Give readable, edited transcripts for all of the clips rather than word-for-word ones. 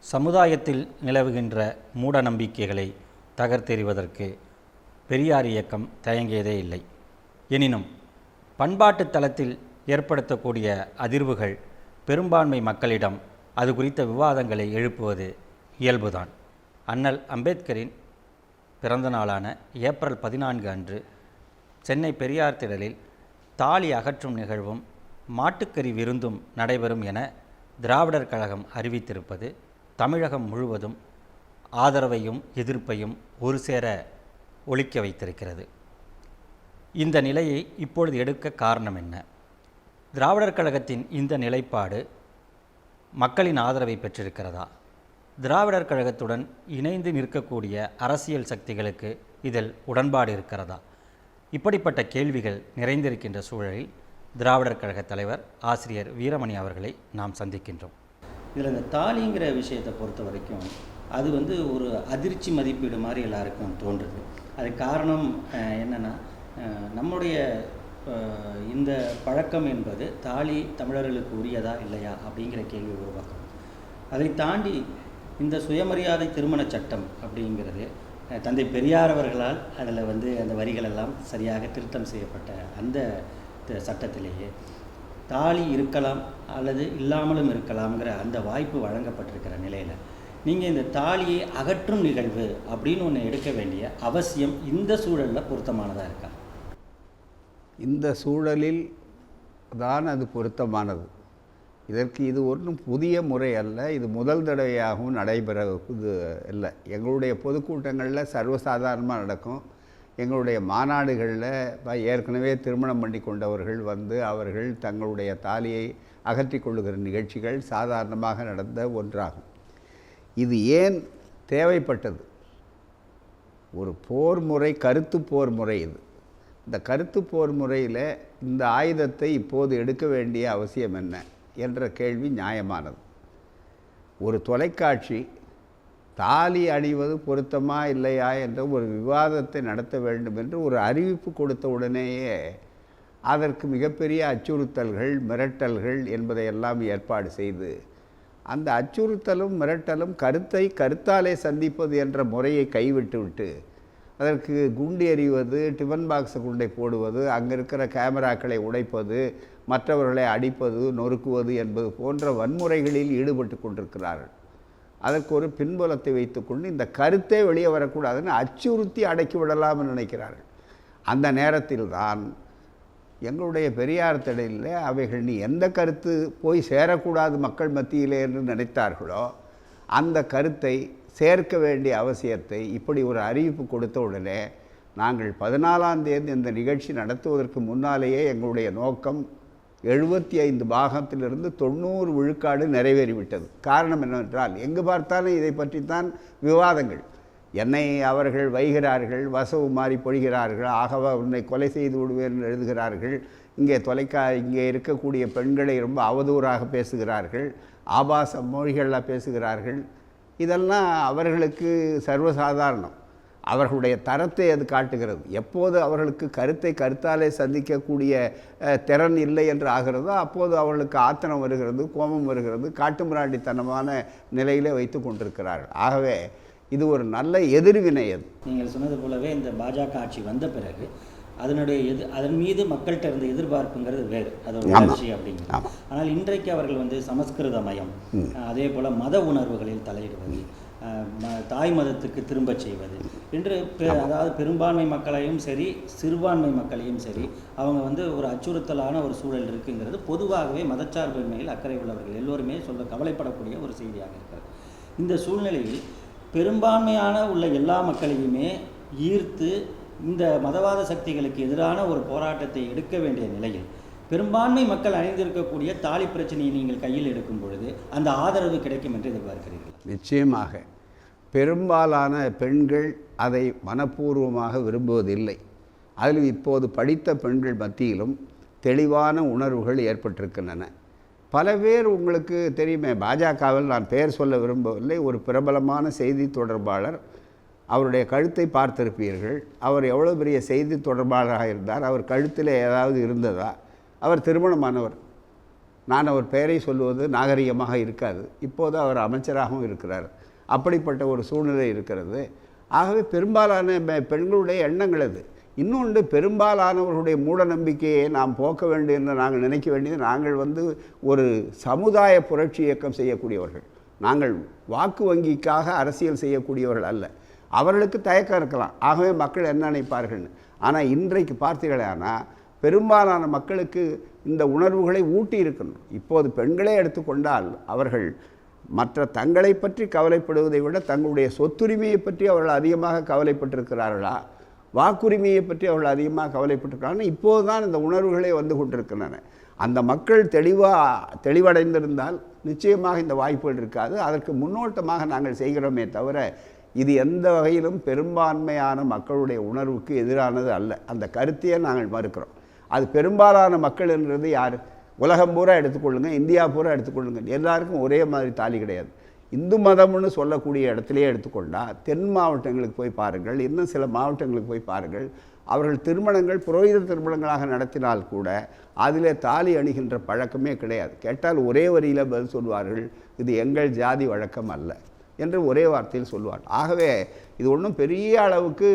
சமுதாயத்தில் நிலவுகின்ற மூட நம்பிக்கைகளை தகர்த்தெறிவதற்கு பெரியார் இயக்கம் தயங்கியதே இல்லை. எனினும் பண்பாட்டு தளத்தில் ஏற்படுத்தக்கூடிய அதிர்வுகள் பெரும்பான்மை மக்களிடம் அது குறித்த விவாதங்களை எழுப்புவது இயல்புதான். அண்ணல் அம்பேத்கரின் பிறந்த நாளான ஏப்ரல் 14 அன்று சென்னை பெரியார் திடலில் தாலி அகற்றும் நிகழ்வும் மாட்டுக்கறி விருந்தும் நடைபெறும் என திராவிடர் கழகம் அறிவித்திருப்பது தமிழகம் முழுவதும் ஆதரவையும் எதிர்ப்பையும் ஒரு சேர ஒலிக்க வைத்திருக்கிறது. இந்த நிலையை இப்பொழுது எடுக்க காரணம் என்ன? திராவிடர் கழகத்தின் இந்த நிலைப்பாடு மக்களின் ஆதரவை பெற்றிருக்கிறதா? திராவிடர் கழகத்துடன் இணைந்து நிற்கக்கூடிய அரசியல் சக்திகளுக்கு இதில் உடன்பாடு இருக்கிறதா? இப்படிப்பட்ட கேள்விகள் நிறைந்திருக்கின்ற சூழலில் திராவிடர் கழக தலைவர் ஆசிரியர் வீரமணி அவர்களை நாம் சந்திக்கின்றோம். இதில் இந்த தாலிங்கிற விஷயத்தை பொறுத்த வரைக்கும் அது ஒரு அதிர்ச்சி மதிப்பீடு மாதிரி எல்லாருக்கும் தோன்றுது. அதுக்கு காரணம் என்னென்னா, நம்முடைய இந்த பழக்கம் என்பது தாலி தமிழர்களுக்கு உரியதா இல்லையா அப்படிங்கிற கேள்வி உருவாக்கும். அதை தாண்டி இந்த சுயமரியாதை திருமண சட்டம் அப்படிங்கிறது தந்தை பெரியார் அவர்களால் அதில் அந்த வரிகளெல்லாம் சரியாக திருத்தம் செய்யப்பட்ட அந்த சட்டத்திலேயே தாலி இருக்கலாம் அல்லது இல்லாமலும் இருக்கலாம்ங்கிற அந்த வாய்ப்பு வழங்கப்பட்டிருக்கிற நிலையில் நீங்கள் இந்த தாலியை அகற்றும் நிகழ்வு அப்படின்னு ஒன்று எடுக்க வேண்டிய அவசியம் இந்த சூழலில் பொருத்தமானதாக இருக்கா? இந்த சூழலில் தான் அது பொருத்தமானது. இதற்கு இது ஒன்றும் புதிய முறை அல்ல. இது முதல் தடவையாகவும் நடைபெறது இல்லை. எங்களுடைய பொதுக்கூட்டங்களில் சர்வசாதாரணமாக நடக்கும். எங்களுடைய மாநாடுகளில் ஏற்கனவே திருமணம் பண்ணி கொண்டவர்கள் அவர்கள் தங்களுடைய தாலியை அகற்றி கொள்ளுகிற நிகழ்ச்சிகள் சாதாரணமாக நடந்த ஒன்றாகும். இது ஏன் தேவைப்பட்டது? ஒரு போர் முறை, கருத்து போர் முறை. இந்த கருத்து போர் முறையில் இந்த ஆயுதத்தை இப்போது எடுக்க வேண்டிய அவசியம் என்ன என்ற கேள்வி நியாயமானது. ஒரு தொலைக்காட்சி தாலி அணிவது பொருத்தமா இல்லையா என்ற ஒரு விவாதத்தை நடத்த வேண்டும் என்று ஒரு அறிவிப்பு கொடுத்த உடனேயே அதற்கு மிகப்பெரிய அச்சுறுத்தல்கள், மிரட்டல்கள் என்பதையெல்லாம் ஏற்பாடு செய்து அந்த அச்சுறுத்தலும் மிரட்டலும் கருத்தாலே சந்திப்பது என்ற முறையை கைவிட்டுவிட்டு அதற்கு குண்டு எறிவது, டிஃபன் பாக்ஸை குண்டை போடுவது, அங்கே இருக்கிற கேமராக்களை உடைப்பது, மற்றவர்களை அடிப்பது, நொறுக்குவது என்பது போன்ற வன்முறைகளில் ஈடுபட்டு கொண்டிருக்கிறார்கள். அதற்கு ஒரு பின்புலத்தை வைத்துக்கொண்டு இந்த கருத்தே வெளியே வரக்கூடாதுன்னு அச்சுறுத்தி அடக்கி விடலாம்னு நினைக்கிறார்கள். அந்த நேரத்தில் தான் எங்களுடைய பெரியார் திடலில் அவைகள் நீ எந்த கருத்து போய் சேரக்கூடாது மக்கள் மத்தியிலே என்று நினைத்தார்களோ அந்த கருத்தை சேர்க்க வேண்டிய அவசியத்தை இப்படி ஒரு அறிவிப்பு கொடுத்த உடனே நாங்கள் 14ஆம் தேதி இந்த நிகழ்ச்சி நடத்துவதற்கு முன்னாலேயே எங்களுடைய நோக்கம் 75 பாகத்திலிருந்து 90 விழுக்காடு நிறைவேறிவிட்டது. காரணம் என்னவென்றால் எங்கு பார்த்தாலும் இதை பற்றித்தான் விவாதங்கள். என்னை அவர்கள் வைகிறார்கள், வசவு மாறி பொழிகிறார்கள், ஆகவா உன்னை கொலை செய்து விடுவேன் எழுதுகிறார்கள். இங்கே இருக்கக்கூடிய பெண்களை ரொம்ப அவதூறாக பேசுகிறார்கள், ஆபாச மொழிகளில் பேசுகிறார்கள். இதெல்லாம் அவர்களுக்கு சர்வசாதாரணம். அவர்களுடைய தரத்தை அது காட்டுகிறது. எப்போது அவர்களுக்கு கருத்தாலே சந்திக்கக்கூடிய திறன் இல்லை என்று ஆகிறதோ அப்போது அவர்களுக்கு ஆத்திரம் வருகிறது, கோபம் வருகிறது, காட்டுமிராண்டித்தனமான நிலையிலே வைத்து கொண்டிருக்கிறார்கள். ஆகவே இது ஒரு நல்ல எதிர்வினை. அது நீங்கள் சொன்னது போலவே இந்த பாஜக ஆட்சி வந்த பிறகு அதன் மீது மக்கள்கிட்ட இருந்த எதிர்பார்ப்புங்கிறது வேறு, அது ஒரு வளர்ச்சி அப்படிங்கிறது. ஆனால் இன்றைக்கு அவர்கள் சமஸ்கிருத மயம், அதே போல் மத உணர்வுகளில் தலையிடுவது, தாய் மதத்துக்கு திரும்ப செய்வது என்று அதாவது பெரும்பான்மை மக்களையும் சரி சிறுபான்மை மக்களையும் சரி அவங்க ஒரு அச்சுறுத்தலான ஒரு சூழல் இருக்குங்கிறது பொதுவாகவே மதச்சார்பின்மையில் அக்கறை உள்ளவர்கள் எல்லோருமே கவலைப்படக்கூடிய ஒரு செய்தியாக இருக்கிறது. இந்த சூழ்நிலையில் பெரும்பான்மையான உள்ள எல்லா மக்களையுமே ஈர்த்து இந்த மதவாத சக்திகளுக்கு எதிரான ஒரு போராட்டத்தை எடுக்க வேண்டிய நிலையில் பெரும்பான்மை மக்கள் அணிந்திருக்கக்கூடிய தாலி பிரச்சனையை நீங்கள் கையில் எடுக்கும் பொழுது அந்த ஆதரவு கிடைக்கும் என்று எதிர்பார்க்கிறீர்கள்? நிச்சயமாக பெரும்பாலான பெண்கள் அதை மனப்பூர்வமாக விரும்புவதில்லை. அதில் இப்போது படித்த பெண்கள் மத்தியிலும் தெளிவான உணர்வுகள் ஏற்பட்டிருக்கின்றன. பல பேர் உங்களுக்கு தெரியுமே, பாஜகவில் நான் பெயர் சொல்ல விரும்பவில்லை, ஒரு பிரபலமான செய்தி தொடர்பாளர், அவருடைய கழுத்தை பார்த்திருப்பீர்கள். அவர் எவ்வளோ பெரிய செய்தி தொடர்பாளராக இருந்தார்? அவர் கழுத்தில் ஏதாவது இருந்ததா? அவர் திருமணமானவர். நான் அவர் பெயரை சொல்லுவது நாகரிகமாக இருக்காது. இப்போது அவர் அமைச்சராகவும் இருக்கிறார். அப்படிப்பட்ட ஒரு சூழ்நிலை இருக்கிறது. ஆகவே பெரும்பாலான பெண்களுடைய எண்ணங்கள் அது. இன்னொன்று, பெரும்பாலானவர்களுடைய மூட நம்பிக்கையை நாம் போக்க வேண்டும் என்று நாங்கள் நினைக்க வேண்டியது, நாங்கள் ஒரு சமுதாய புரட்சி இயக்கம் செய்யக்கூடியவர்கள். நாங்கள் வாக்கு வங்கிக்காக அரசியல் செய்யக்கூடியவர்கள் அல்ல. அவர்களுக்கு தயக்கம் இருக்கலாம், ஆகவே மக்கள் என்ன நினைப்பார்கள்னு. ஆனால் இன்றைக்கு பார்த்தீர்களானால் பெரும்பாலான மக்களுக்கு இந்த உணர்வுகளை ஊட்டி இருக்கணும். இப்போது பெண்களே எடுத்துக்கொண்டால் அவர்கள் மற்ற தங்களை பற்றி கவலைப்படுவதை விட தங்களுடைய சொத்துரிமையை பற்றி அவர்கள் அதிகமாக கவலைப்பட்டிருக்கிறார்களா, வாக்குரிமையை பற்றி அவர்கள் அதிகமாக கவலைப்பட்டிருக்கிறார்கள். இப்போது தான் இந்த உணர்வுகளே வந்து கொண்டிருக்கின்றன. அந்த மக்கள் தெளிவடைந்திருந்தால் நிச்சயமாக இந்த வாய்ப்புகள் இருக்காது. அதற்கு முன்னோட்டமாக நாங்கள் செய்கிறோமே தவிர இது எந்த வகையிலும் பெரும்பான்மையான மக்களுடைய உணர்வுக்கு எதிரானது அல்ல. அந்த கருத்தையே நாங்கள் மறுக்கிறோம். அது பெரும்பாலான மக்கள் என்றது யார்? உலகம் பூரா எடுத்துக்கொள்ளுங்க, இந்தியா பூரா எடுத்துக்கொள்ளுங்க, எல்லாருக்கும் ஒரே மாதிரி தாலி கிடையாது. இந்து மதம்னு சொல்லக்கூடிய இடத்துலையே எடுத்துக்கொண்டால் தென் மாவட்டங்களுக்கு போய் பாருங்கள், இன்னும் சில மாவட்டங்களுக்கு போய் பாருங்கள். அவர்கள் திருமணங்கள் புரோகித திருமணங்களாக நடத்தினால் கூட அதில் தாலி அணிகின்ற பழக்கமே கிடையாது. கேட்டால் ஒரே வரியில் பதில் சொல்வார்கள், இது எங்கள் ஜாதி வழக்கம் அல்ல என்று ஒரே வார்த்தையில் சொல்வார். ஆகவே இது ஒன்றும் பெரிய அளவுக்கு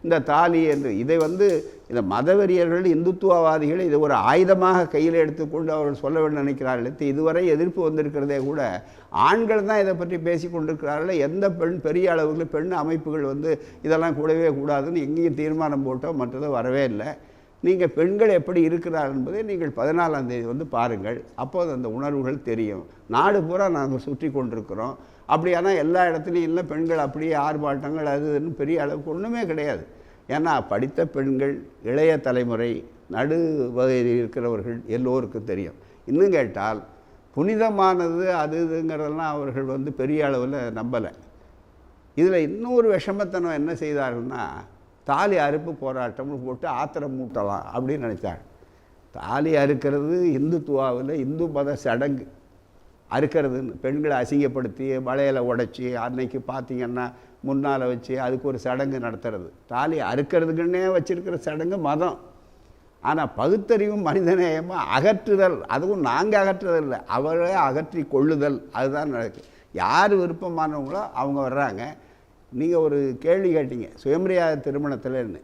இந்த தாலி என்று இதை இந்த மதவெறியர்கள், இந்துத்துவவாதிகள் இதை ஒரு ஆயுதமாக கையில் எடுத்துக்கொண்டு அவர்கள் சொல்ல வேண்டும் நினைக்கிறார்கள். இதுவரை எதிர்ப்பு வந்திருக்கிறதே கூட ஆண்கள் தான் இதை பற்றி பேசி கொண்டிருக்கிறார்கள். எந்த பெரிய அளவுக்கு பெண் அமைப்புகள் இதெல்லாம் கூடவே கூடாதுன்னு எங்கேயும் தீர்மானம் போட்டோம், மற்றது வரவே இல்லை. நீங்கள் பெண்கள் எப்படி இருக்கிறார் என்பதை நீங்கள் 14ஆம் தேதி பாருங்கள். அப்போது அந்த உணர்வுகள் தெரியும். நாடு பூரா நாங்கள் சுற்றி கொண்டிருக்கிறோம். அப்படியானா எல்லா இடத்துலையும் இல்லை பெண்கள் அப்படியே ஆர்ப்பாட்டங்கள் அதுன்னு பெரிய அளவுக்கு ஒன்றுமே கிடையாது. ஏன்னா படித்த பெண்கள், இளைய தலைமுறை, நடு வகையில் இருக்கிறவர்கள் எல்லோருக்கும் தெரியும். இன்னும் கேட்டால் புனிதமானது அது இதுங்கிறதெல்லாம் அவர்கள் பெரிய அளவில் நம்பலை. இதில் இன்னொரு விஷமத்தனம் என்ன செய்தார்கள்னா, தாலி அறுப்பு போராட்டம்னு போட்டு ஆத்திரம் மூட்டலாம் அப்படின்னு நினைத்தாங்க. தாலி அறுக்கிறது இந்துத்துவாவில் இந்து மத சடங்கு. அறுக்கிறதுன்னு பெண்களை அசிங்கப்படுத்தி வளையலை உடைச்சி அன்னைக்கு பார்த்திங்கன்னா முன்னால் வச்சு அதுக்கு ஒரு சடங்கு நடத்துறது. தாலி அறுக்கிறதுக்குன்னே வச்சுருக்கிற சடங்கு மதம். ஆனால் பகுத்தறிவும் மனிதநேயமாக அகற்றுதல், அதுவும் நாங்கள் அகற்றுறதில்லை, அவரே அகற்றி கொள்ளுதல், அதுதான் நடக்குது. யார் விருப்பமானவங்களோ அவங்க வர்றாங்க. நீங்கள் ஒரு கேள்வி கேட்டீங்க சுயமரியாதை திருமணத்தில்னு.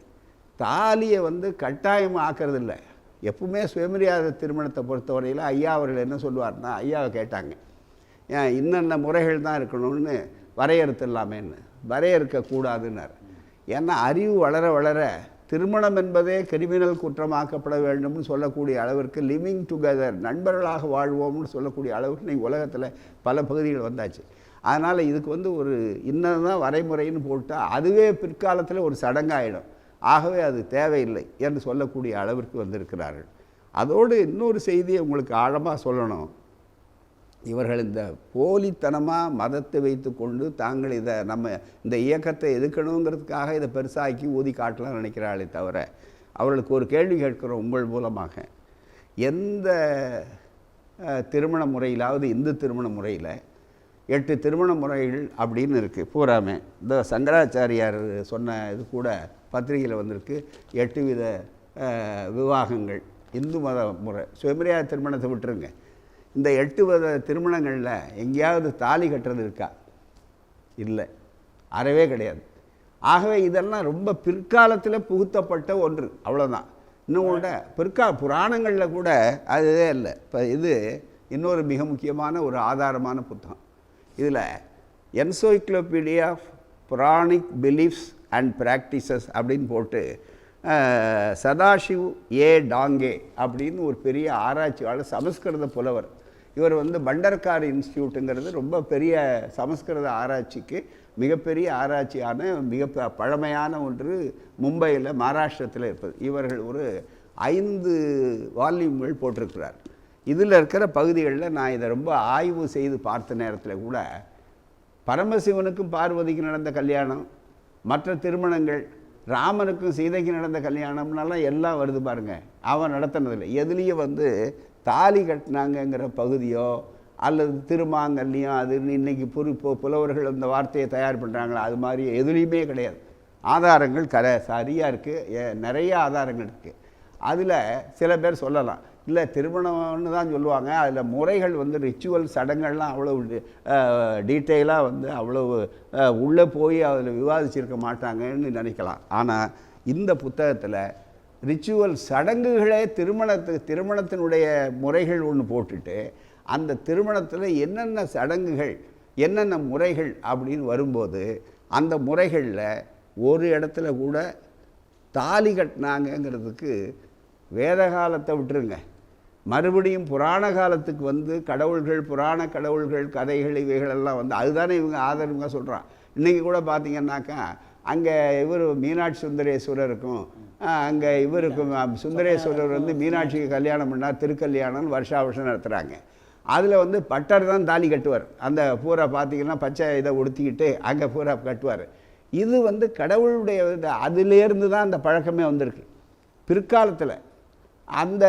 தாலியை கட்டாயமாக ஆக்கிறதில்லை. எப்பவுமே சுயமரியாதை திருமணத்தை பொறுத்தவரையில் ஐயா அவர்கள் என்ன சொல்லுவார்னா, ஐயாவை கேட்டாங்க, ஏன் இன்னென்ன முறைகள் தான் இருக்கணும்னு வரையறுத்துடலாமேன்னு. வரையறுக்கக்கூடாதுன்னார். ஏன்னா அறிவு வளர வளர திருமணம் என்பதே கிரிமினல் குற்றமாக்கப்பட வேண்டும்னு சொல்லக்கூடிய அளவிற்கு, லிவிங் டுகெதர், நண்பர்களாக வாழ்வோம்னு சொல்லக்கூடிய அளவுக்கு நீங்கள் உலகத்தில் பல பகுதிகள் வந்தாச்சு. அதனால் இதுக்கு ஒரு இன்னதான் வரைமுறைன்னு போட்டால் அதுவே பிற்காலத்தில் ஒரு சடங்காயிடும். ஆகவே அது தேவையில்லை என்று சொல்லக்கூடிய அளவிற்கு வந்திருக்கிறார்கள். அதோடு இன்னொரு செய்தியை உங்களுக்கு ஆழமாக சொல்லணும். இவர்கள் இந்த போலித்தனமாக மதத்தை வைத்து கொண்டு தாங்கள் இதை நம்ம இந்த இயக்கத்தை எதுக்கணுங்கிறதுக்காக இதை பெருசாக்கி ஊதி காட்டலாம் நினைக்கிறார்களே தவிர, அவர்களுக்கு ஒரு கேள்வி கேட்கிறோம் உங்கள் மூலமாக. எந்த திருமண முறையிலாவது இந்து திருமண முறையில் 8 திருமண முறைகள் அப்படின்னு இருக்குது பூராமே. இந்த சங்கராச்சாரியார் சொன்ன இது கூட பத்திரிகையில் வந்திருக்கு. 8 வித விவாகங்கள் இந்து மத முறை. சுயமரியாதை திருமணத்தை விட்டுருங்க. இந்த 8 வித திருமணங்களில் எங்கேயாவது தாலி கட்டுறது இருக்கா? இல்லை, அறவே கிடையாது. ஆகவே இதெல்லாம் ரொம்ப பிற்காலத்தில் புகுத்தப்பட்ட ஒன்று, அவ்வளோதான். இன்னும் கூட புராணங்களில் கூட அதுவே இல்லை. இப்போ இது இன்னொரு மிக முக்கியமான ஒரு ஆதாரமான புத்தகம். இதில் encyclopedia of Puranic beliefs and practices அப்படின்னு போட்டு சதாசிவ் ஏ டாங்கே அப்படின்னு ஒரு பெரிய ஆராய்ச்சியாளர், சமஸ்கிருத புலவர். இவர் பண்டர்கார் இன்ஸ்டியூட்டுங்கிறது ரொம்ப பெரிய சமஸ்கிருத ஆராய்ச்சிக்கு மிகப்பெரிய ஆராய்ச்சியான மிக பழமையான ஒன்று மும்பையில் மகாராஷ்டிரத்தில் இருப்பது. இவர்கள் ஒரு 5 வால்யூம்கள் போட்டிருக்கிறார். இதில் இருக்கிற பகுதிகளில் நான் இதை ரொம்ப ஆய்வு செய்து பார்த்த நேரத்தில் கூட பரமசிவனுக்கும் பார்வதிக்கும் நடந்த கல்யாணம், மற்ற திருமணங்கள், ராமனுக்கும் சீதைக்கு நடந்த கல்யாணம்னாலாம் எல்லாம் வருது பாருங்கள். அவன் நடத்தினதில்லை. எதுலேயும் தாலி கட்டினாங்கங்கிற பகுதியோ அல்லது திருமாங்கல்யம் அது இன்றைக்கி புலவர்கள் அந்த வார்த்தையை தயார் பண்ணுறாங்களா, அது மாதிரி எதுலேயுமே கிடையாது. ஆதாரங்கள் சரியாக இருக்குது, நிறைய ஆதாரங்கள் இருக்குது. அதில் சில பேர் சொல்லலாம், இல்லை திருமணம்னு தான் சொல்லுவாங்க, அதில் முறைகள் வந்து ரிச்சுவல் சடங்குகள்லாம் அவ்வளவு டீட்டெயிலாக வந்து அவ்வளவு உள்ளே போய் அதில் விவாதிச்சிருக்க மாட்டாங்கன்னு நினைக்கலாம். ஆனால் இந்த புத்தகத்தில் ரிச்சுவல் சடங்குகளே திருமணத்தினுடைய முறைகள் ஒன்று போட்டுட்டு அந்த திருமணத்தில் என்னென்ன சடங்குகள் என்னென்ன முறைகள் அப்படின்னு வரும்போது அந்த முறைகளில் ஒரு இடத்துல கூட தாலி கட்டினாங்கங்கிறதுக்கு வேத காலத்தை விட்டுருங்க, மறுபடியும் புராண காலத்துக்கு வந்து கடவுள்கள் புராண கடவுள்கள் கதைகள் இவைகளெல்லாம் வந்து அதுதானே இவங்க ஆதரவுங்க சொல்கிறான். இன்றைக்கி கூட பார்த்திங்கன்னாக்கா அங்கே இவர் மீனாட்சி சுந்தரேஸ்வரருக்கும் அங்கே இவருக்கும் சுந்தரேஸ்வரர் வந்து மீனாட்சிக்கு கல்யாணம் பண்ணால் திருக்கல்யாணம்னு வருஷா வருஷம் நடத்துகிறாங்க. அதில் வந்து பட்டர் தான் தாலி கட்டுவார். அந்த பூரா பார்த்திங்கன்னா பச்சை இதை உடுத்திக்கிட்டு அங்கே பூரா கட்டுவார். இது வந்து கடவுளுடைய அதிலேருந்து தான் அந்த பழக்கமே வந்திருக்கு. பிற்காலத்தில் அந்த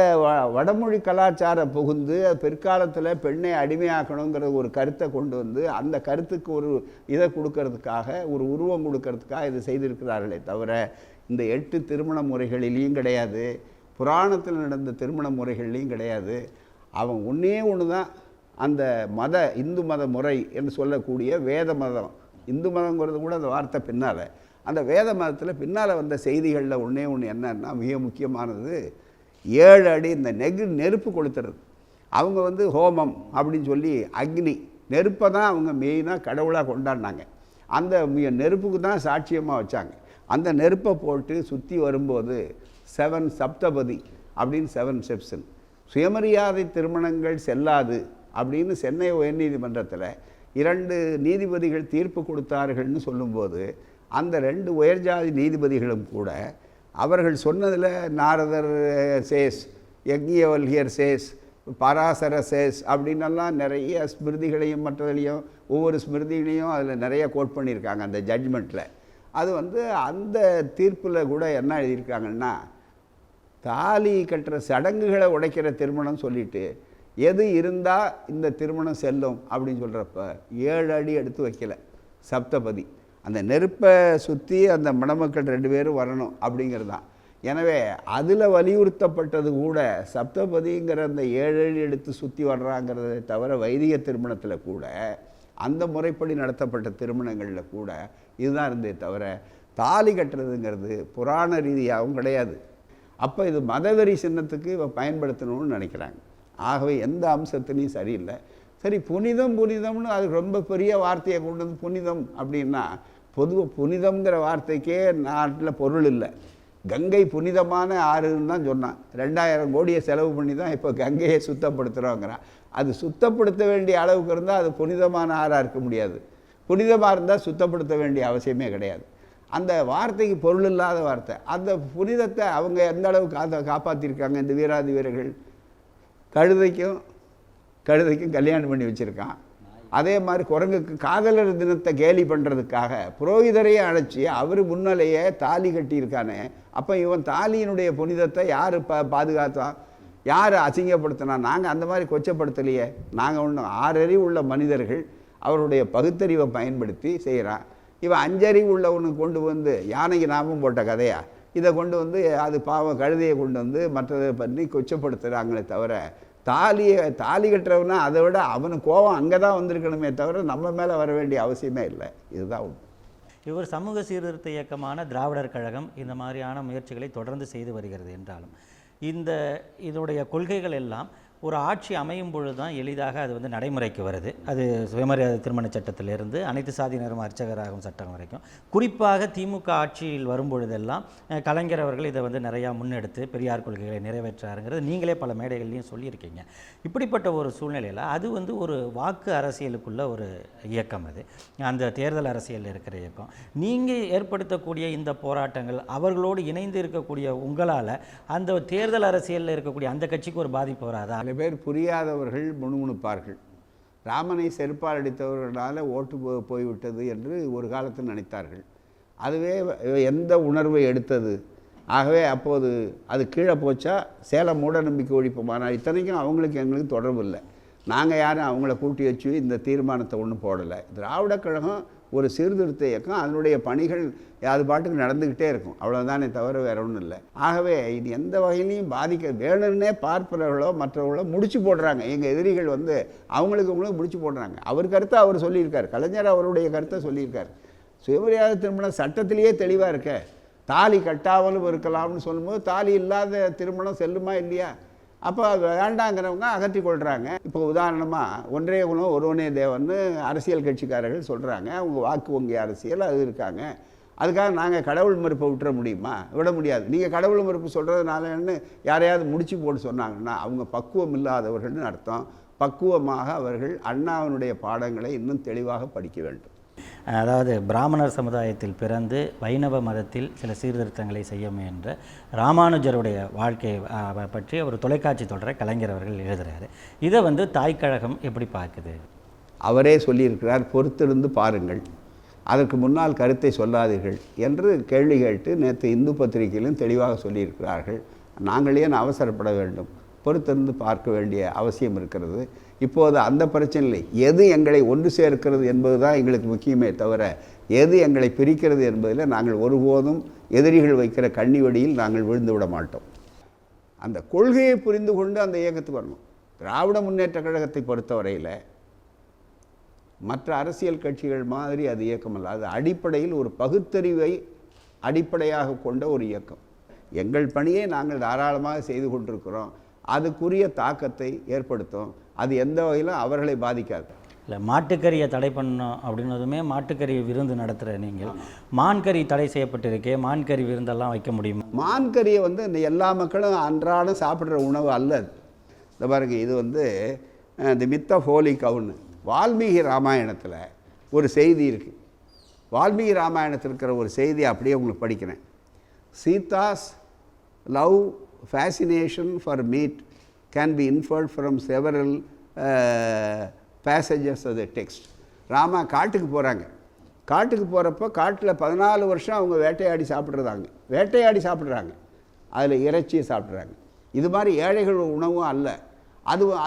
வடமொழி கலாச்சாரம் புகுந்து பிற்காலத்தில் பெண்ணை அடிமையாக்கணுங்கிற ஒரு கருத்தை கொண்டு வந்து அந்த கருத்துக்கு ஒரு இதை கொடுக்கறதுக்காக ஒரு உருவம் கொடுக்கறதுக்காக இது செய்திருக்கிறார்களே தவிர இந்த 8 திருமண முறைகளிலையும் கிடையாது, புராணத்தில் நடந்த திருமண முறைகள்லையும் கிடையாது. அவன் ஒன்றே ஒன்று தான் அந்த இந்து மத முறை என்று சொல்லக்கூடிய வேத மதம். இந்து மதங்கிறது கூட அந்த வார்த்தை பின்னால், அந்த வேத மதத்தில் பின்னால் வந்த செய்திகளில் ஒன்றே ஒன்று என்னன்னா மிக முக்கியமானது 7 அடி இந்த நெருப்பு கொளுத்துறது. அவங்க வந்து ஹோமம் அப்படின்னு சொல்லி அக்னி நெருப்பை தான் அவங்க மெயினாக கடவுளாக கொண்டாடினாங்க. அந்த நெருப்புக்கு தான் சாட்சியமாக வச்சாங்க. அந்த நெருப்பை போட்டு சுற்றி வரும்போது 7 சப்தபதி அப்படின்னு 7 ஸ்டெப்ஸுன்னு சுயமரியாதை திருமணங்கள் செல்லாது அப்படின்னு சென்னை உயர்நீதிமன்றத்தில் 2 நீதிபதிகள் தீர்ப்பு கொடுத்தார்கள்னு சொல்லும்போது அந்த 2 உயர்ஜாதி நீதிபதிகளும் கூட அவர்கள் சொன்னதில் நாரதர் சேஸ், யக்ஞவல்யர் சேஸ், பராசர சேஸ் அப்படின்னெல்லாம் நிறைய ஸ்மிருதிகளையும் மற்றதுலையும் ஒவ்வொரு ஸ்மிருதிகளையும் அதில் நிறைய கோட் பண்ணியிருக்காங்க அந்த ஜட்ஜ்மெண்ட்டில். அது வந்து அந்த தீர்ப்பில் கூட என்ன எழுதியிருக்காங்கன்னா தாலி கட்டுற சடங்குகளை உடைக்கிற திருமணம் சொல்லிட்டு எது இருந்தால் இந்த திருமணம் செல்லும் அப்படின்னு சொல்கிறப்ப 7 அடி எடுத்து வைக்கல சப்தபதி. அந்த நெருப்பை சுற்றி அந்த மணமக்கள் 2 பேரும் வரணும் அப்படிங்கிறது தான். எனவே அதில் வலியுறுத்தப்பட்டது கூட சப்தபதிங்கிற அந்த 7 அடி எடுத்து சுற்றி வர்றாங்கிறத தவிர வைதிக திருமணத்தில் கூட அந்த முறைப்படி நடத்தப்பட்ட திருமணங்களில் கூட இதுதான் இருந்தே தவிர தாலி கட்டுறதுங்கிறது புராண ரீதியாகவும் கிடையாது. அப்போ இது மதவெறி சின்னத்துக்கு பயன்படுத்தணும்னு நினைக்கிறாங்க. ஆகவே எந்த அம்சத்துலேயும் சரியில்லை. சரி, புனிதம்னு அது ரொம்ப பெரிய வார்த்தையை கொண்டு வந்து புனிதம் அப்படின்னா பொதுவாக புனிதம்ங்கிற வார்த்தைக்கே நாட்டில் பொருள் இல்லை. கங்கை புனிதமான ஆறுன்னு தான் சொன்னான். 2000 கோடியை செலவு பண்ணி தான் இப்போ கங்கையை சுத்தப்படுத்துகிறோங்கிறான். அது சுத்தப்படுத்த வேண்டிய அளவுக்கு இருந்தால் அது புனிதமான ஆறாக இருக்க முடியாது. புனிதமாக இருந்தால் சுத்தப்படுத்த வேண்டிய அவசியமே கிடையாது. அந்த வார்த்தைக்கு பொருள் இல்லாத வார்த்தை. அந்த புனிதத்தை அவங்க எந்த அளவுக்கு காப்பாற்றிருக்காங்க இந்த வீராதி வீரர்கள். கழுதைக்கும் கல்யாணம் பண்ணி வச்சுருக்கான். அதே மாதிரி குரங்குக்கு காதலர் தினத்தை கேலி பண்ணுறதுக்காக புரோகிதரையே அழைச்சி அவர் முன்னிலையே தாலி கட்டியிருக்கானே. அப்போ இவன் தாலியினுடைய புனிதத்தை யார் பாதுகாத்தான், யார் அசிங்கப்படுத்தினா? நாங்கள் அந்த மாதிரி கொச்சப்படுத்தலையே. நாங்கள் ஒன்றும் 6 அறிவு உள்ள மனிதர்கள் அவருடைய பகுத்தறிவை பயன்படுத்தி செய்கிறான். இவன் 5 அறிவு உள்ளவனுக்கு கொண்டு வந்து யானைக்கு நாமம் போட்ட கதையா இதை கொண்டு வந்து அது பாவம் கழுதையை கொண்டு வந்து மற்றதை பண்ணி கொச்சப்படுத்துகிறாங்களே தவிர தாலி கட்டுறவனா அதை விட அவனுக்கு கோபம் அங்கே தான் வந்திருக்கணுமே தவிர நம்ம மேலே வர வேண்டிய அவசியமே இல்லை. இதுதான் உண்மை. இவர் சமூக சீர்திருத்த இயக்கமான திராவிடர் கழகம் இந்த மாதிரியான முயற்சிகளை தொடர்ந்து செய்து வருகிறது என்றாலும் இதனுடைய கொள்கைகள் எல்லாம் ஒரு ஆட்சி அமையும் பொழுது தான் எளிதாக அது வந்து நடைமுறைக்கு வருது. அது சுயமரியாதை திருமண சட்டத்திலிருந்து அனைத்து சாதியினரும் அர்ச்சகராகும் சட்டம் வரைக்கும். குறிப்பாக திமுக ஆட்சியில் வரும்பொழுதெல்லாம் கலைஞர் அவர்கள் இதை வந்து நிறையா முன்னெடுத்து பெரியார் கொள்கைகளை நிறைவேற்றாருங்கிறது நீங்களே பல மேடைகள்லையும் சொல்லியிருக்கீங்க. இப்படிப்பட்ட ஒரு சூழ்நிலையில் அது வந்து ஒரு வாக்கு அரசியலுக்குள்ள ஒரு இயக்கம், அது அந்த தேர்தல் அரசியலில் இருக்கிற இயக்கம். நீங்கள் ஏற்படுத்தக்கூடிய இந்த போராட்டங்கள் அவர்களோடு இணைந்து இருக்கக்கூடிய உங்களால் அந்த தேர்தல் அரசியலில் இருக்கக்கூடிய அந்த கட்சிக்கு ஒரு பாதிப்பு வராதா? சில பேர் புரியாதவர்கள் முணுமுணுப்பார்கள். ராமனை செருப்பால் அடித்தவர்களால் ஓட்டு போய்விட்டது என்று ஒரு காலத்தில் நினைத்தார்கள். அதுவே எந்த உணர்வை எடுத்தது? ஆகவே அப்போது அது கீழே போச்சா சேலம் மூட நம்பிக்கை ஒழிப்புமானால் இத்தனைக்கும் அவங்களுக்கு எங்களுக்கு தொடர்பு இல்லை. நாங்கள் யாரும் அவங்கள கூட்டி வச்சு இந்த தீர்மானத்தை ஒன்றும் போடலை. திராவிட கழகம் ஒரு சீர்திருத்த இயக்கம் அதனுடைய பணிகள் அது பாட்டுக்கு நடந்துக்கிட்டே இருக்கும், அவ்வளோதானே தவிர வேற ஒன்றும் இல்லை. ஆகவே இது எந்த வகையிலையும் பாதிக்க வேணும்னே பார்ப்பவர்களோ மற்றவர்களோ முடிச்சு போடுறாங்க. எங்கள் எதிரிகள் வந்து அவங்களுக்கு முடிச்சு போடுறாங்க. அவர் கருத்தை அவர் சொல்லியிருக்கார், கலைஞர் அவருடைய கருத்தை சொல்லியிருக்கார். சுயமரியாதை திருமணம் சட்டத்திலேயே தெளிவாக இருக்க, தாலி கட்டாமலும் இருக்கலாம்னு சொல்லும்போது தாலி இல்லாத திருமணம் செல்லுமா இல்லையா? அப்போ வேண்டாங்கிறவங்க அகற்றி கொள்கிறாங்க. இப்போ உதாரணமாக ஒன்றே குலம் ஒருவனே தேவன்னு அரசியல் கட்சிக்காரர்கள் சொல்கிறாங்க. அவங்க வாக்கு வங்கி அரசியல் அது இருக்காங்க. அதுக்காக நாங்கள் கடவுள் மறுப்பை விட்டுற முடியுமா? விட முடியாது. நீங்கள் கடவுள் மறுப்பு சொல்கிறதுனாலன்னு யாரையாவது முடிச்சு போட்டு சொன்னாங்கன்னா அவங்க பக்குவம் இல்லாதவர்கள்னு அர்த்தம். பக்குவமாக அவர்கள் அண்ணாவினுடைய பாடங்களை இன்னும் தெளிவாக படிக்க வேண்டும். அதாவது பிராமணர் சமுதாயத்தில் பிறந்து வைணவ மதத்தில் சில சீர்திருத்தங்களை செய்ய முயன்ற ராமானுஜருடைய வாழ்க்கையை பற்றி ஒரு தொலைக்காட்சி தொடரை கலைஞர் அவர்கள் எழுதுகிறாரு. இதை வந்து தாய்க்கழகம் எப்படி பார்க்குது? அவரே சொல்லியிருக்கிறார், பொறுத்திருந்து பாருங்கள், அதற்கு முன்னால் கருத்தை சொல்லாதீர்கள் என்று கேள்வி கேட்டு நேற்று இந்து பத்திரிகையிலும் தெளிவாக சொல்லியிருக்கிறார்கள். நாங்கள் ஏன் அவசரப்பட வேண்டும்? பொறுத்திருந்து பார்க்க வேண்டிய அவசியம் இருக்கிறது. இப்போது அந்த பிரச்சனை இல்லை. எது எங்களை ஒன்று சேர்க்கிறது என்பது தான் எங்களுக்கு முக்கியமே தவிர எது எங்களை பிரிக்கிறது என்பதில் நாங்கள் ஒருபோதும் எதிரிகள் வைக்கிற கண்ணி வெடியில் நாங்கள் விழுந்து விட மாட்டோம். அந்த கொள்கையை புரிந்து கொண்டு அந்த இயக்கத்துக்கு வரணும். திராவிட முன்னேற்ற கழகத்தை பொறுத்தவரையில் மற்ற அரசியல் கட்சிகள் மாதிரி அது இயக்கம் அல்ல. அது அடிப்படையில் ஒரு பகுத்தறிவை அடிப்படையாக கொண்ட ஒரு இயக்கம். எங்கள் பணியை நாங்கள் தாராளமாக செய்து கொண்டிருக்கிறோம். அதுக்குரிய தாக்கத்தை ஏற்படுத்தும். அது எந்த வகையிலும் அவர்களை பாதிக்காது. இல்லை, மாட்டுக்கறியை தடை பண்ணணும் அப்படின்னதுமே மாட்டுக்கறி விருந்து நடத்துகிற நீங்கள் மான்கறி தடை செய்யப்பட்டிருக்கே, மான்கறி விருந்தெல்லாம் வைக்க முடியுமா? மான்கறியை வந்து இந்த எல்லா மக்களும் அன்றாடம் சாப்பிட்ற உணவு அல்ல. இந்த பாருங்க, இது வந்து தி மித் ஆஃப் ஹோலி கவுன்னு வால்மீகி ராமாயணத்தில் ஒரு செய்தி இருக்குது. வால்மீகி ராமாயணத்தில் இருக்கிற ஒரு செய்தி அப்படியே உங்களுக்கு படிக்கிறேன். Seetha's love fascination for meat can be inferred from several passages of the text. Rama காட்டுக்கு போகிறாங்க. காட்டுக்கு போகிறப்போ காட்டில் 14 வருஷம் அவங்க வேட்டையாடி சாப்பிட்றாங்க. அதில் இறைச்சியை சாப்பிட்றாங்க. இது மாதிரி ஏழைகள் உணவும் அல்ல.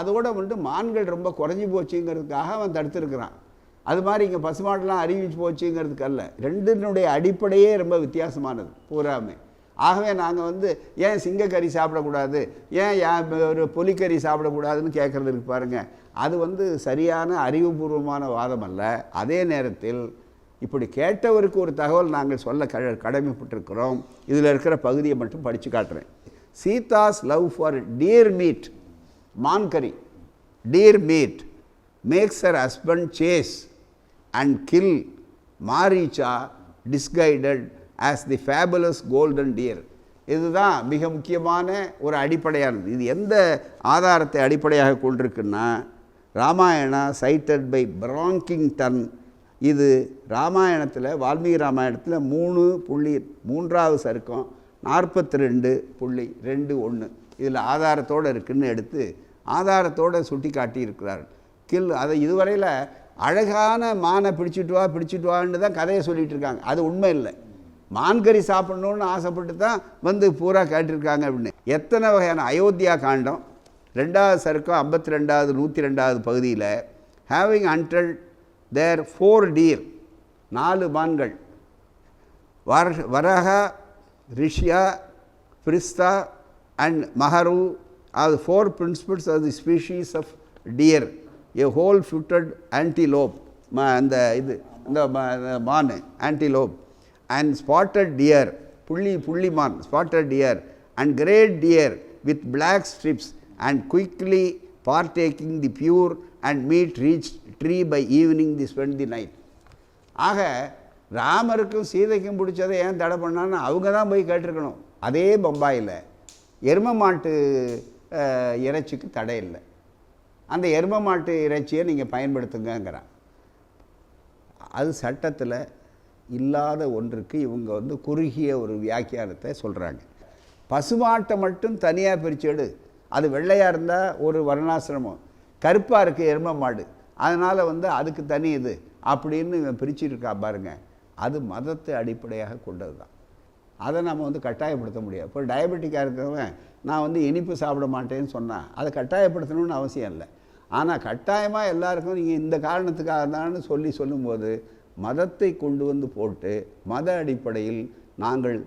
அதோட வந்து மான்கள் ரொம்ப குறைஞ்சி போச்சுங்கிறதுக்காக அவன் தடுத்துருக்கிறான். அது மாதிரி இங்கே பசுமாடெலாம் அறிவிச்சு போச்சுங்கிறதுக்கு அல்ல. ரெண்டினுடைய அடிப்படையே ரொம்ப வித்தியாசமானது பூராமே. ஆகவே நாங்கள் வந்து ஏன் சிங்கக்கறி சாப்பிடக்கூடாது, ஏன் ஒரு புலிக்கறி சாப்பிடக்கூடாதுன்னு கேட்குறதுக்கு பாருங்கள், அது வந்து சரியான அறிவுபூர்வமான வாதம் அல்ல. அதே நேரத்தில் இப்படி கேட்டவருக்கு ஒரு தகவல் நாங்கள் சொல்ல கடமைப்பட்டிருக்கிறோம். இதில் இருக்கிற பகுதியை மட்டும் படித்து காட்டுறேன். Sita's love for deer meat, மான்கறி, deer meat makes her husband chase and kill Maricha disguised as the fabulous golden deer. இதுதான் மிக முக்கியமான ஒரு அடிப்படையானது. இது எந்த ஆதாரத்தை அடிப்படையாக கொண்டிருக்குன்னா ராமாயணா சைட்டட் பை பிராங்கிங்டன். இது ராமாயணத்தில் வால்மீகி ராமாயணத்தில் 3.3வது சருக்கம் 42.21 இதில் ஆதாரத்தோடு இருக்குதுன்னு எடுத்து ஆதாரத்தோடு சுட்டி காட்டியிருக்கிறார். அதை இதுவரையில் அழகான மானை பிடிச்சிட்டு வான்னு தான் கதையை சொல்லிகிட்டு இருக்காங்க. அது உண்மை இல்லை. மான்கறி சாப்பிட்ணுன்னு ஆசைப்பட்டு தான் வந்து பூரா கேட்டிருக்காங்க அப்படின்னு. எத்தனை வகையான அயோத்தியா காண்டம் 2வது சருக்கம் 52வது 102வது பகுதியில் ஹேவிங் ஹண்டட் தேர் 4 deer 4 மான்கள் வரஹா ரிஷ்யா பிரிஸ்தா and மஹரு R 4 principles of the species of deer, a whole footed antelope, அந்த இந்த மான் antelope, and spotted deer, Pulliman spotted deer, and great deer with black strips, and quickly partaking the pure and meat reached tree by evening they spent the night. ஆக ராமருக்கும் சீதைக்கும் பிடிச்சதை ஏன் தடை பண்ணான்னு அவங்க தான் போய் கேட்டிருக்கணும். அதே பம்பாயில் எரும மாட்டு இறைச்சிக்கு தடை இல்லை. அந்த எரும மாட்டு இறைச்சியை நீங்கள் பயன்படுத்துங்கிறான். அது சட்டத்தில் இல்லாத ஒன்றுக்கு இவங்க வந்து குறுகிய ஒரு வியாக்கியானத்தை சொல்கிறாங்க. பசுமாட்டை மட்டும் தனியாக பிரித்து எடு, அது வெள்ளையாக இருந்தால் ஒரு வர்ணாசிரமம், கருப்பாக இருக்குது எரும மாடு, அதனால் வந்து அதுக்கு தனி இது அப்படின்னு இவன் பிரிச்சுருக்கா பாருங்க. அது மதத்தை அடிப்படையாக கொண்டது தான். அதை நம்ம வந்து கட்டாயப்படுத்த முடியாது. இப்போ டயபெட்டிக்காக இருக்கிறவன் நான் வந்து இனிப்பு சாப்பிட மாட்டேன்னு சொன்னால் அதை கட்டாயப்படுத்தணும்னு அவசியம் இல்லை. ஆனால் கட்டாயமாக எல்லாருக்கும் நீங்கள் இந்த காரணத்துக்காக தான்னு சொல்லும்போது மதத்தை கொண்டு வந்து போட்டு மத அடிப்படையில் நாங்கள்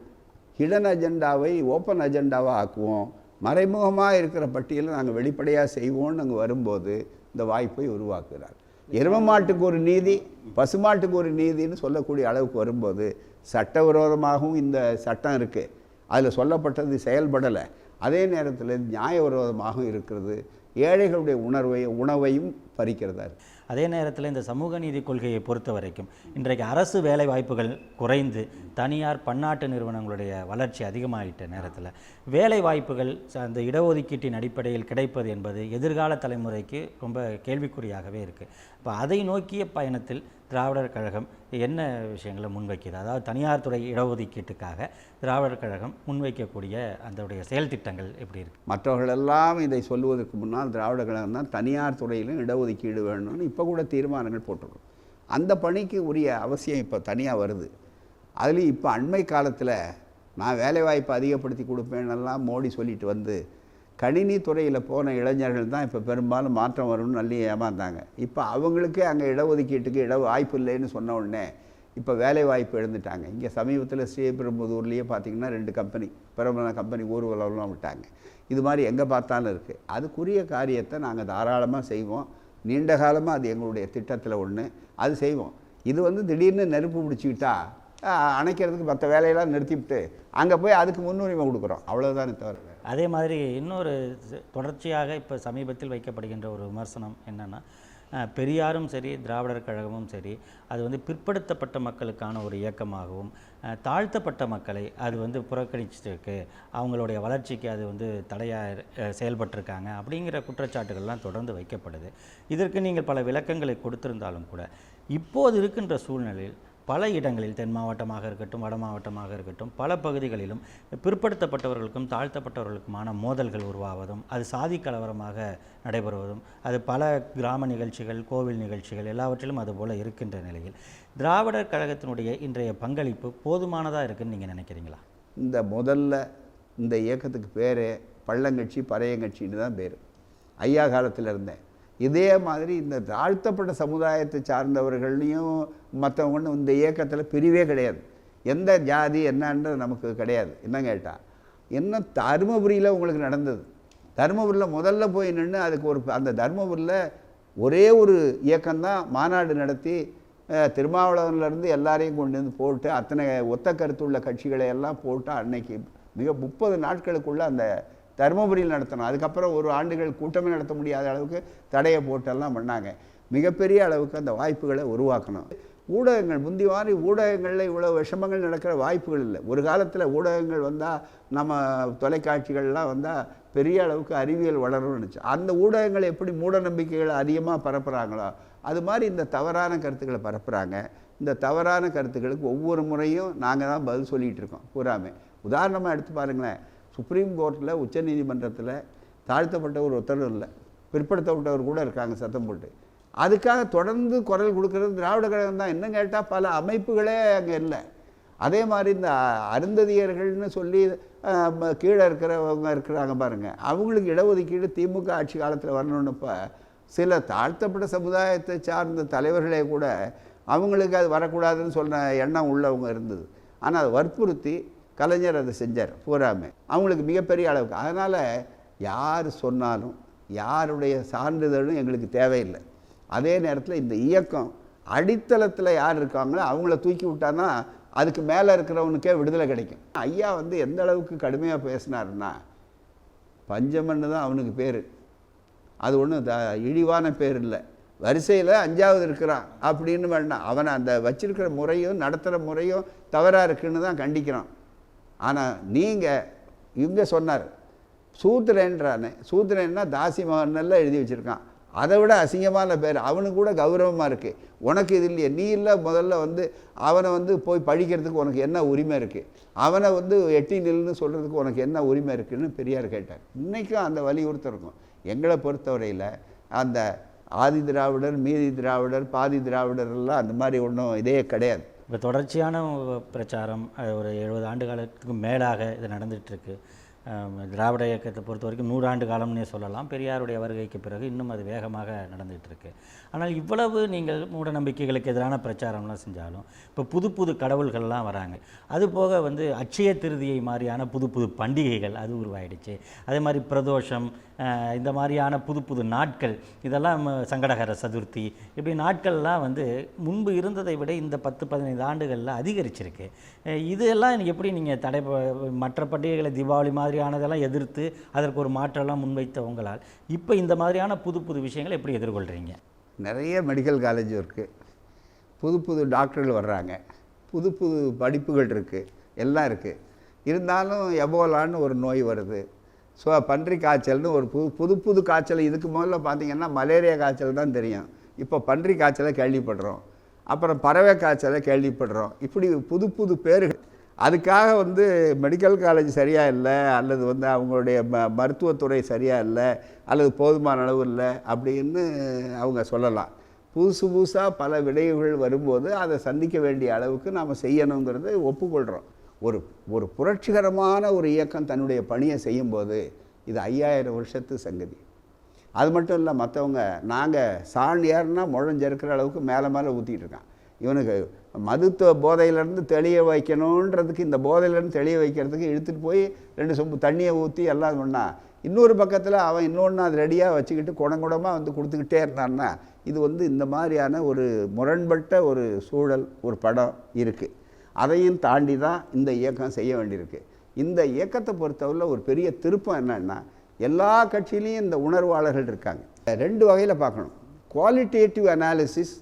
ஹிடன் அஜெண்டாவை ஓப்பன் அஜெண்டாவாக ஆக்குவோம், மறைமுகமாக இருக்கிற பட்டியலை நாங்கள் வெளிப்படையாக செய்வோம்னு அங்கே வரும்போது இந்த வாய்ப்பை உருவாக்குகிறார். எரும மாட்டுக்கு ஒரு நீதி, பசுமாட்டுக்கு ஒரு நீதின்னு சொல்லக்கூடிய அளவுக்கு வரும்போது சட்டவிரோதமாகவும் இந்த சட்டம் இருக்குது, அதில் சொல்லப்பட்டது செயல்படலை, அதே நேரத்தில் நியாயவிரோதமாகவும் இருக்கிறது, ஏழைகளுடைய உணவையும் பறிக்கிறதா இருக்குது. அதே நேரத்தில் இந்த சமூக நீதி கொள்கையை பொறுத்த வரைக்கும் இன்றைக்கு அரசு வேலை வாய்ப்புகள் குறைந்து தனியார் பன்னாட்டு நிறுவனங்களுடைய வளர்ச்சி அதிகமாகிட்ட நேரத்தில் வேலை வாய்ப்புகள் அந்த இடஒதுக்கீட்டின் அடிப்படையில் கிடைப்பது என்பது எதிர்கால தலைமுறைக்கு ரொம்ப கேள்விக்குறியாகவே இருக்குது. இப்போ அதை நோக்கிய பயணத்தில் திராவிடர் கழகம் என்ன விஷயங்களை முன்வைக்கிது? அதாவது தனியார் துறை இடஒதுக்கீட்டுக்காக திராவிடர் கழகம் முன்வைக்கக்கூடிய அதனுடைய செயல் திட்டங்கள் எப்படி இருக்குது? மற்றவர்களெல்லாம் இதை சொல்லுவதற்கு முன்னால் திராவிட கழகம் தான் தனியார் துறையிலும் இடஒதுக்கீடு வேணும்னு இப்போ கூட தீர்மானங்கள் போட்டுருக்கோம். அந்த பணிக்கு உரிய அவசியம் இப்போ தனியாக வருது. அதுலேயும் இப்போ அண்மை காலத்தில் நான் வேலைவாய்ப்பை அதிகப்படுத்தி கொடுப்பேன்னெல்லாம் மோடி சொல்லிட்டு வந்து கணினி துறையில் போன இளைஞர்கள் தான் இப்போ பெரும்பாலும் மாற்றம் வரும்னு நல்லி ஏமாந்தாங்க. இப்போ அவங்களுக்கே அங்கே இடஒதுக்கீட்டுக்கு வாய்ப்பு இல்லைன்னு சொன்ன உடனே இப்போ வேலை வாய்ப்பு எழுந்துட்டாங்க. இங்கே சமீபத்தில் ஸ்ரீபெரும்புதூர்லேயே பார்த்திங்கன்னா 2 கம்பெனி பிரபல கம்பெனி ஊர்வலம்லாம் விட்டாங்க. இது மாதிரி எங்கே பார்த்தாலும் இருக்குது. அதுக்குரிய காரியத்தை நாங்கள் தாராளமாக செய்வோம். நீண்ட காலமாக அது எங்களுடைய திட்டத்தில் ஒன்று, அது செய்வோம். இது வந்து திடீர்னு நெருப்பு பிடிச்சிக்கிட்டா அணைக்கிறதுக்கு மற்ற வேலையெல்லாம் நிறுத்திவிட்டு அங்கே போய் அதுக்கு முன்னுரிமை கொடுக்குறோம், அவ்வளோதானே தவிர. அதே மாதிரி இன்னொரு தொடர்ச்சியாக இப்போ சமீபத்தில் வைக்கப்படுகின்ற ஒரு விமர்சனம் என்னென்னா, பெரியாரும் சரி திராவிடர் கழகமும் சரி அது வந்து பிற்படுத்தப்பட்ட மக்களுக்கான ஒரு இயக்கமாகவும் தாழ்த்தப்பட்ட மக்களை அது வந்து புறக்கணிச்சிருக்கு, அவங்களுடைய வளர்ச்சிக்கு அது வந்து தடையாக செயல்பட்டிருக்காங்க அப்படிங்கிற குற்றச்சாட்டுகள்லாம் தொடர்ந்து வைக்கப்படுது. இதற்கு நீங்கள் பல விளக்கங்களை கொடுத்திருந்தாலும் கூட இப்போது இருக்கின்ற சூழ்நிலையில் பல இடங்களில் தென் மாவட்டமாக இருக்கட்டும் வட மாவட்டமாக இருக்கட்டும் பல பகுதிகளிலும் பிற்படுத்தப்பட்டவர்களுக்கும் தாழ்த்தப்பட்டவர்களுக்குமான மோதல்கள் உருவாவதும் அது சாதி கலவரமாக நடைபெறுவதும் அது பல கிராம நிகழ்ச்சிகள் கோவில் நிகழ்ச்சிகள் எல்லாவற்றிலும் அதுபோல் இருக்கின்ற நிலையில் திராவிடர் கழகத்தினுடைய இன்றைய பங்களிப்பு போதுமானதாக இருக்குன்னு நீங்கள் நினைக்கிறீங்களா? முதல்ல இந்த இயக்கத்துக்கு பேர் பள்ளங்கட்சி பறையங்கட்சின்னு தான் பேர். ஐயா காலத்தில் இருந்தேன். இதே மாதிரி இந்த தாழ்த்தப்பட்ட சமுதாயத்தை சார்ந்தவர்களையும் மற்றவங்கன்னு இந்த இயக்கத்தில் பிரிவே கிடையாது. எந்த ஜாதி என்னன்றது நமக்கு கிடையாது. என்ன கேட்டால் என்ன தருமபுரியில் உங்களுக்கு நடந்தது, தருமபுரியில் முதல்ல போய் நின்று அதுக்கு அந்த தருமபுரியில் ஒரே ஒரு இயக்கம்தான் மாநாடு நடத்தி திருமாவளவன்லேருந்து எல்லாரையும் கொண்டு வந்து போட்டு அத்தனை ஒத்த கருத்துள்ள கட்சிகளை எல்லாம் போட்டு அன்னைக்கு மிக 30 நாட்களுக்குள்ளே அந்த தருமபுரியில் நடத்தணும். அதுக்கப்புறம் ஒரு ஆண்டுகள் கூட்டமே நடத்த முடியாத அளவுக்கு தடையை போட்டெல்லாம் பண்ணாங்க. மிகப்பெரிய அளவுக்கு அந்த வாய்ப்புகளை உருவாக்கணும். ஊடகங்கள் முந்தி மாதிரி ஊடகங்களில் இவ்வளோ விஷமங்கள் நடக்கிற வாய்ப்புகள் இல்லை. ஒரு காலத்தில் ஊடகங்கள் வந்தால் நம்ம தொலைக்காட்சிகள்லாம் வந்தால் பெரிய அளவுக்கு அறிவியல் வளரும்னு நினச்சி அந்த ஊடகங்கள் எப்படி மூட நம்பிக்கைகளை அதிகமாக பரப்புகிறாங்களோ அது மாதிரி இந்த தவறான கருத்துக்களை பரப்புகிறாங்க. இந்த தவறான கருத்துக்களுக்கு ஒவ்வொரு முறையும் நாங்கள் தான் பதில் சொல்லிகிட்டு இருக்கோம் பூராமே. உதாரணமாக எடுத்து பாருங்களேன், சுப்ரீம் கோர்ட்டில் உச்சநீதிமன்றத்தில் தாழ்த்தப்பட்டவர் ஒருத்தரும் இல்லை, பிற்படுத்தப்பட்டவர் கூட இருக்காங்க சத்தம் போட்டு. அதுக்காக தொடர்ந்து குரல் கொடுக்கறது திராவிட கழகம் தான். என்ன கேட்டால் பல அமைப்புகளே அங்கே இல்லை. அதே மாதிரி இந்த அருந்ததியர்கள்னு சொல்லி கீழே இருக்கிறாங்க பாருங்கள், அவங்களுக்கு இடஒதுக்கீடு திமுக ஆட்சி காலத்தில் வரணுன்னப்போ சில தாழ்த்தப்பட்ட சமுதாயத்தை சார்ந்த தலைவர்களே கூட அவங்களுக்கு அது வரக்கூடாதுன்னு சொன்ன எண்ணம் உள்ளவங்க இருந்தது. ஆனால் அதை வற்புறுத்தி கலைஞர் அதை செஞ்சார் பூராமே அவங்களுக்கு மிகப்பெரிய அளவுக்கு. அதனால் யார் சொன்னாலும் யாருடைய சான்றிதழும் எங்களுக்கு தேவையில்லை. அதே நேரத்தில் இந்த இயக்கம் அடித்தளத்தில் யார் இருக்காங்களோ அவங்கள தூக்கி விட்டான்னா அதுக்கு மேலே இருக்கிறவனுக்கே விடுதலை கிடைக்கும். ஐயா வந்து எந்த அளவுக்கு கடுமையாக பேசினாருன்னா, பஞ்சமன்னு தான் அவனுக்கு பேர், அது ஒன்றும் இழிவான பேர் இல்லை. வரிசையில் 5வது இருக்கிறான் அப்படின்னு வேண்டாம், அவனை அந்த வச்சிருக்கிற முறையும் நடத்துகிற முறையும் தவறாக இருக்குன்னு தான் கண்டிக்கிறான். ஆனால் நீங்கள் இவங்க சொன்னார் சூத்திரன்றானே, சூத்திரன்னா தாசி மகனெல்லாம் எழுதி வச்சுருக்கான், அதை விட அசிங்கமான பேர். அவனுக்கு கூட கௌரவமாக இருக்குது, உனக்கு இது இல்லையே, நீ இல்லை முதல்ல வந்து அவனை வந்து போய் பழிக்கிறதுக்கு உனக்கு என்ன உரிமை இருக்குது, அவனை வந்து எட்டி நில்லுன்னு சொல்கிறதுக்கு உனக்கு என்ன உரிமை இருக்குதுன்னு பெரியார் கேட்டார். இன்றைக்கும் அந்த வலியுறுத்தம் இருக்கும். எங்களை பொறுத்தவரையில் அந்த ஆதி திராவிடர் மீதி திராவிடர் பாதி திராவிடர் எல்லாம் அந்த மாதிரி ஒன்றும் இதே கிடையாது. இப்போ தொடர்ச்சியான பிரச்சாரம் ஒரு 70 ஆண்டு காலத்துக்கு மேலாக இது நடந்துகிட்ருக்கு. திராவிட இயக்கத்தை பொறுத்த வரைக்கும் 100 ஆண்டு காலம்னே சொல்லலாம். பெரியாருடைய வருகைக்கு பிறகு இன்னும் அது வேகமாக நடந்துகிட்டு இருக்கு. ஆனால் இவ்வளவு நீங்கள் மூட நம்பிக்கைகளுக்கு எதிரான பிரச்சாரம்லாம் செஞ்சாலும் இப்போ புது புது கடவுள்கள்லாம் வராங்க. அதுபோக வந்து அட்சய திருதியை மாதிரியான புது புது பண்டிகைகள் அது உருவாயிடுச்சு. அதே மாதிரி பிரதோஷம், இந்த மாதிரியான புது புது நாட்கள், இதெல்லாம் சங்கடகர சதுர்த்தி, இப்படி நாட்கள்லாம் வந்து முன்பு இருந்ததை விட இந்த 10-15 ஆண்டுகளில் அதிகரிச்சிருக்கு. இதெல்லாம் எப்படி நீங்கள் மற்ற பண்டிகைகளை தீபாவளி மாதிரியானதெல்லாம் எதிர்த்து அதற்கு ஒரு மாற்றெல்லாம் முன்வைத்த உங்களால் இப்போ இந்த மாதிரியான புது புது விஷயங்களை எப்படி எதிர்கொள்கிறீங்க? நிறைய மெடிக்கல் காலேஜ் இருக்குது, புது புது டாக்டர்கள் வர்றாங்க, புது புது படிப்புகள் இருக்குது, எல்லாம் இருக்குது. இருந்தாலும் எபோலான்னு ஒரு நோய் வருது, ஸோ பன்றி காய்ச்சல்னு ஒரு புது புது காய்ச்சல். இதுக்கு முதல்ல பார்த்திங்கன்னா மலேரியா காய்ச்சல் தான் தெரியும், இப்போ பன்றி காய்ச்சலை கேள்விப்படுறோம், அப்புறம் பறவை காய்ச்சலை கேள்விப்படுறோம். இப்படி புது புது பேர்கள். அதுக்காக வந்து மெடிக்கல் காலேஜ் சரியாக இல்லை, அல்லது வந்து அவங்களுடைய மருத்துவத்துறை சரியாக இல்லை, அல்லது போதுமான அளவு இல்லை அப்படின்னு அவங்க சொல்லலாம். புதுசாக பல விளைவுகள் வரும்போது அதை சந்திக்க வேண்டிய அளவுக்கு நாம் செய்யணுங்கிறத ஒப்புக்கொள்கிறோம். ஒரு புரட்சிகரமான ஒரு இயக்கம் தன்னுடைய பணியை செய்யும்போது இது 5000 வருஷத்து சங்கதி. அது மட்டும் இல்லை, மற்றவங்க நாங்கள் சாண் ஏறுனா முழஞ்சிருக்கிற அளவுக்கு மேலே ஊற்றிக்கிட்டு இருக்கான். இவனுக்கு மதுத்துவ போதையிலேருந்து தெளிய வைக்கணுன்றதுக்கு, இந்த போதையிலேருந்து தெளிய வைக்கிறதுக்கு இழுத்துட்டு போய் 2 சொம்பு தண்ணியை ஊற்றி எல்லாம் பண்ணால், இன்னொரு பக்கத்தில் அவன் இன்னொன்று அது ரெடியாக வச்சுக்கிட்டு குடங்குடமாக வந்து கொடுத்துக்கிட்டே இருந்தான்னா, இது வந்து இந்த மாதிரியான ஒரு முரண்பட்ட ஒரு சூழல், ஒரு படம் இருக்குது. அதையும் தாண்டி தான் இந்த இயக்கம் செய்ய வேண்டியிருக்கு. இந்த இயக்கத்தை பொறுத்தவரை ஒரு பெரிய திருப்பம் என்னன்னா, எல்லா கட்சியிலையும் இந்த உணர்வாளர்கள் இருக்காங்க. 2 வகையில் பார்க்கணும். குவாலிட்டேட்டிவ் அனாலிசிஸ்,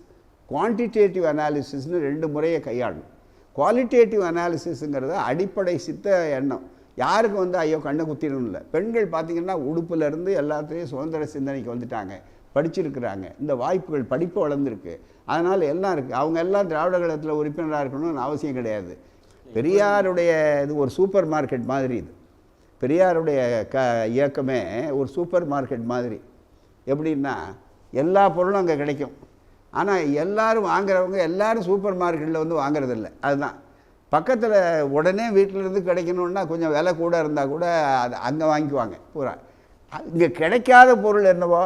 குவான்டிடேட்டிவ் அனாலிசிஸ்னு 2 முறையை கையாளணும். குவாலிட்டேட்டிவ் அனாலிசிஸுங்கிறது அடிப்படை சித்த எண்ணம். யாருக்கு வந்து ஐயோ கண்ணை குத்திடணும் இல்லை. பெண்கள் பார்த்திங்கன்னா உடுப்புலேருந்து எல்லாத்தையும் சுதந்திர சிந்தனைக்கு வந்துட்டாங்க, படிச்சிருக்கிறாங்க, இந்த வாய்ப்புகள், படிப்பு வளர்ந்துருக்கு, அதனால் எல்லாம் இருக்குது. அவங்க எல்லாம் திராவிட கழகத்தில் உறுப்பினராக இருக்கணும்னு அவசியம் கிடையாது. பெரியாருடைய இது ஒரு சூப்பர் மார்க்கெட் மாதிரி. இது பெரியாருடைய இயக்கமே ஒரு சூப்பர் மார்க்கெட் மாதிரி. எப்படின்னா எல்லா பொருளும் அங்கே கிடைக்கும், ஆனால் எல்லோரும் வாங்குறவங்க எல்லோரும் சூப்பர் மார்க்கெட்டில் வந்து வாங்குறதில்ல. அதுதான் பக்கத்தில் உடனே வீட்டிலேருந்து கிடைக்கணுன்னா கொஞ்சம் விலை கூட இருந்தால் கூட அது அங்கே வாங்கிக்குவாங்க. பூரா இங்கே கிடைக்காத பொருள் என்னவோ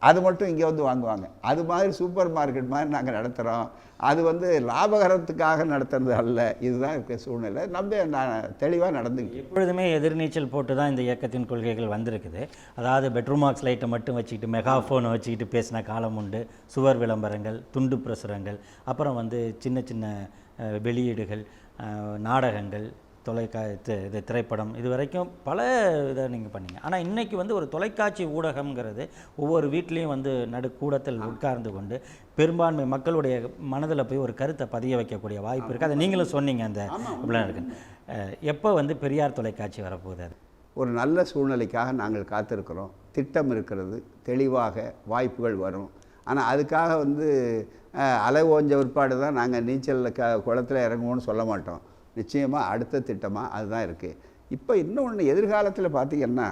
அது மட்டும் இங்கே வந்து வாங்குவாங்க. அது மாதிரி சூப்பர் மார்க்கெட் மாதிரி நாங்கள் நடத்துகிறோம். அது வந்து லாபகரத்துக்காக நடத்துறது அல்ல. இதுதான் இருக்க சூழ்நிலை. நம்ம தெளிவாக நடந்துக்கிட்டு எப்பொழுதுமே எதிர்நீச்சல் போட்டு தான் இந்த இயக்கத்தின் கொள்கைகள் வந்திருக்குது. அதாவது பெட்ரூமாக்ஸ் லைட்டை மட்டும் வச்சுக்கிட்டு மெகாஃபோனை வச்சுக்கிட்டு பேசின காலம் உண்டு. சுவர் விளம்பரங்கள், துண்டு பிரசுரங்கள், அப்புறம் வந்து சின்ன சின்ன வெளியீடுகள், நாடகங்கள், இது திரைப்படம், இது வரைக்கும் பல இதை நீங்கள் பண்ணீங்க. ஆனால் இன்றைக்கி வந்து ஒரு தொலைக்காட்சி ஊடகங்கிறது ஒவ்வொரு வீட்லேயும் வந்து நடுக்கூடத்தில் உட்கார்ந்து கொண்டு பெரும்பான்மை மக்களுடைய மனதில் போய் ஒரு கருத்தை பதிய வைக்கக்கூடிய வாய்ப்பு இருக்குது. அதை நீங்களும் சொன்னீங்க. அந்த இப்படிலாம் இருக்குது. எப்போ வந்து பெரியார் தொலைக்காட்சி வரப்போகுது? அது ஒரு நல்ல சூழ்நிலைக்காக நாங்கள் காத்திருக்கிறோம். திட்டம் இருக்கிறது, தெளிவாக வாய்ப்புகள் வரும். ஆனால் அதுக்காக வந்து அலை ஓஞ்ச பிற்பாடு தான் நாங்கள் நீச்சலில் குளத்தில் இறங்குவோன்னு சொல்ல மாட்டோம். நிச்சயமாக அடுத்த திட்டமாக அதுதான் இருக்குது. இப்போ இன்னொன்று எதிர்காலத்தில் பார்த்திங்கன்னா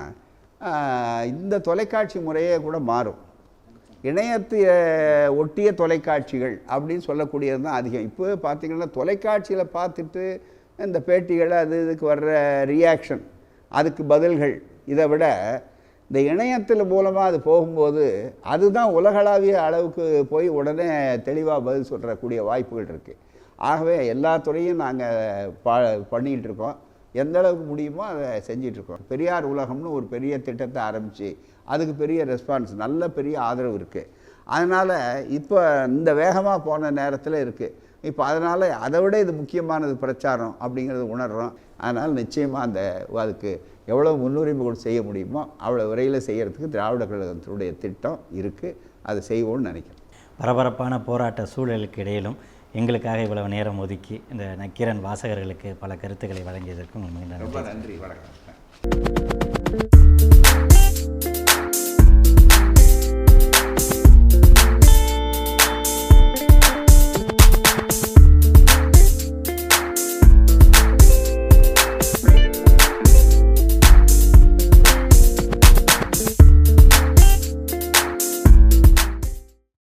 இந்த தொலைக்காட்சி முறையே கூட மாறும். இணையத்தை ஒட்டிய தொலைக்காட்சிகள் அப்படின்னு சொல்லக்கூடியது தான் அதிகம். இப்போ பார்த்திங்கன்னா தொலைக்காட்சியில் பார்த்துட்டு இந்த பேட்டிகள் அது இதுக்கு வர்ற ரியாக்ஷன், அதுக்கு பதில்கள், இதை விட இந்த இணையத்தில் மூலமாக அது போகும்போது அதுதான் உலகளாவிய அளவுக்கு போய் உடனே தெளிவாக பதில் சொல்கிறக்கூடிய வாய்ப்புகள் இருக்குது. ஆகவே எல்லா துறையும் நாங்கள் பண்ணிக்கிட்டு இருக்கோம். எந்த அளவுக்கு முடியுமோ அதை செஞ்சிட்ருக்கோம். பெரியார் உலகம்னு ஒரு பெரிய திட்டத்தை ஆரம்பித்து அதுக்கு பெரிய ரெஸ்பான்ஸ், நல்ல பெரிய ஆதரவு இருக்குது. அதனால் இப்போ இந்த வேகமாக போன நேரத்தில் இருக்குது. இப்போ அதனால் அதை விட இது முக்கியமானது பிரச்சாரம் அப்படிங்கிறது உணர்கிறோம். அதனால் நிச்சயமாக அதுக்கு எவ்வளோ முன்னுரிமை கூட செய்ய முடியுமோ அவ்வளோ விரைவில் செய்கிறதுக்கு திராவிட கழகத்தினுடைய திட்டம் இருக்குது. அதை செய்வோம்னு நினைக்கிறேன். பரபரப்பான போராட்ட சூழலுக்கு இடையிலும் எங்களுக்காக இவ்வளவு நேரம் ஒதுக்கி இந்த நக்கீரன் வாசகர்களுக்கு பல கருத்துக்களை வழங்கியதற்கு ரொம்ப நன்றி. வணக்கம்.